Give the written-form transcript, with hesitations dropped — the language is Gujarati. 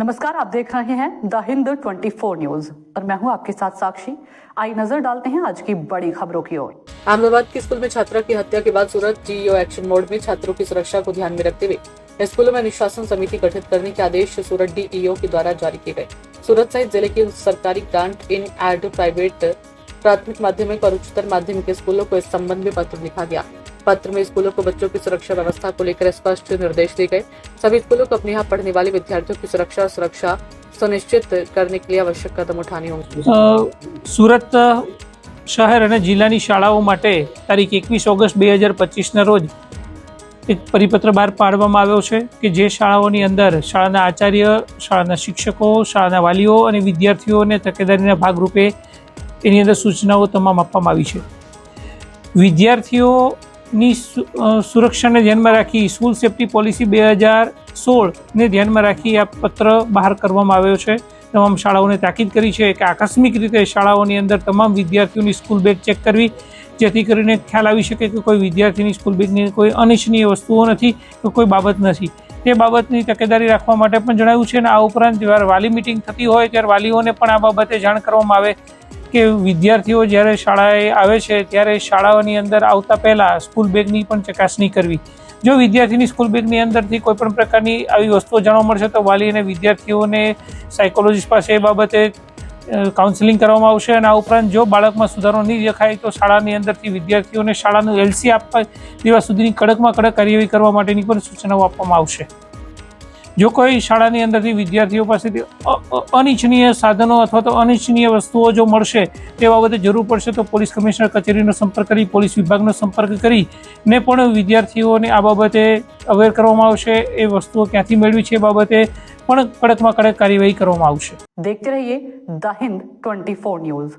नमस्कार, आप देख रहे हैं द हिंद 24 न्यूज और मैं हूं आपके साथ साक्षी। आइए नजर डालते हैं आज की बड़ी खबरों की ओर। अहमदाबाद के स्कूल में छात्रा की हत्या के बाद सूरत जीईओ एक्शन मोड में छात्रों की सुरक्षा को ध्यान में रखते हुए स्कूलों में अनुशासन समिति गठित करने के आदेश सूरत डीईओ के द्वारा जारी किए गए। सूरत सहित जिले के सरकारी ग्रांट इन एड प्राइवेट प्राथमिक माध्यमिक और उच्चतर माध्यमिक स्कूलों को इस संबंध में पत्र लिखा गया। पत्र में स्कूलों को बच्चों की सुरक्षा व्यवस्था को लेकर स्पष्ट निर्देश दिए गए। सभी स्कूलों को अपने यहाँ पढ़ने वाले विद्यार्थियों की सुरक्षा सुनिश्चित करने के लिए आवश्यक कदम उठाने होंगे। सूरत शहर અને જિલ્લાની શાળાઓ માટે તારીખ 21 ઓગસ્ટ 2025ના રોજ એક પરિપત્ર બહાર પાડવામાં આવ્યો છે કે જે શાળાઓની અંદર શાળાના આચાર્ય, શાળાના શિક્ષકો, શાળાના વાલીઓ અને વિદ્યાર્થીઓને તકેદારીના ભાગરૂપે એની અંદર સૂચનાઓ તમામ આપવામાં આવી છે। વિદ્યાર્થીઓની સુરક્ષાને ધ્યાનમાં રાખી સ્કૂલ સેફ્ટી પોલિસી 2016ને ધ્યાનમાં રાખી આ પત્ર બહાર કરવામાં આવ્યો છે। તમામ શાળાઓને તાકીદ કરી છે કે આકસ્મિક રીતે શાળાઓની અંદર તમામ વિદ્યાર્થીઓની સ્કૂલ બેગ ચેક કરવી, જેથી કરીને ખ્યાલ આવી શકે કે કોઈ વિદ્યાર્થીની સ્કૂલ બેગની કોઈ અનિચ્છનીય વસ્તુઓ નથી કે કોઈ બાબત નથી। તે બાબતની તકેદારી રાખવા માટે પણ જણાવ્યું છે। અને આ ઉપરાંત જ્યારે વાલી મિટિંગ થતી હોય ત્યારે વાલીઓને પણ આ બાબતે જાણ કરવામાં આવે કે વિદ્યાર્થીઓ જ્યારે શાળાએ આવે છે ત્યારે શાળાઓની અંદર આવતા પહેલાં સ્કૂલ બેગની પણ ચકાસણી કરવી। જો વિદ્યાર્થીની સ્કૂલ બેગની અંદરથી કોઈપણ પ્રકારની આવી વસ્તુઓ જાણવા મળશે તો વાલી અને વિદ્યાર્થીઓને સાયકોલોજીસ્ટ પાસે એ બાબતે કાઉન્સેલિંગ કરવામાં આવશે। અને આ ઉપરાંત જો બાળકમાં સુધારો નહીં દેખાય તો શાળાની અંદરથી વિદ્યાર્થીઓને શાળાનું એલસી આપવા દેવા સુધીની કડકમાં કડક કાર્યવાહી કરવા માટેની પણ સૂચનાઓ આપવામાં આવશે। જો કોઈ શાળાની અંદરથી વિદ્યાર્થીઓ પાસેથી અનિચ્છનીય સાધનો અથવા તો અનિચ્છનીય વસ્તુઓ જો મળશે તે બાબતે જરૂર પડશે તો પોલીસ કમિશનર કચેરીનો સંપર્ક કરી, પોલીસ વિભાગનો સંપર્ક કરીને પણ વિદ્યાર્થીઓને આ બાબતે અવેર કરવામાં આવશે। એ વસ્તુઓ ક્યાંથી મેળવી છે એ બાબતે પણ કડકમાં કડક કાર્યવાહી કરવામાં આવશે। देखते रहिए द हिंद 24 न्यूज।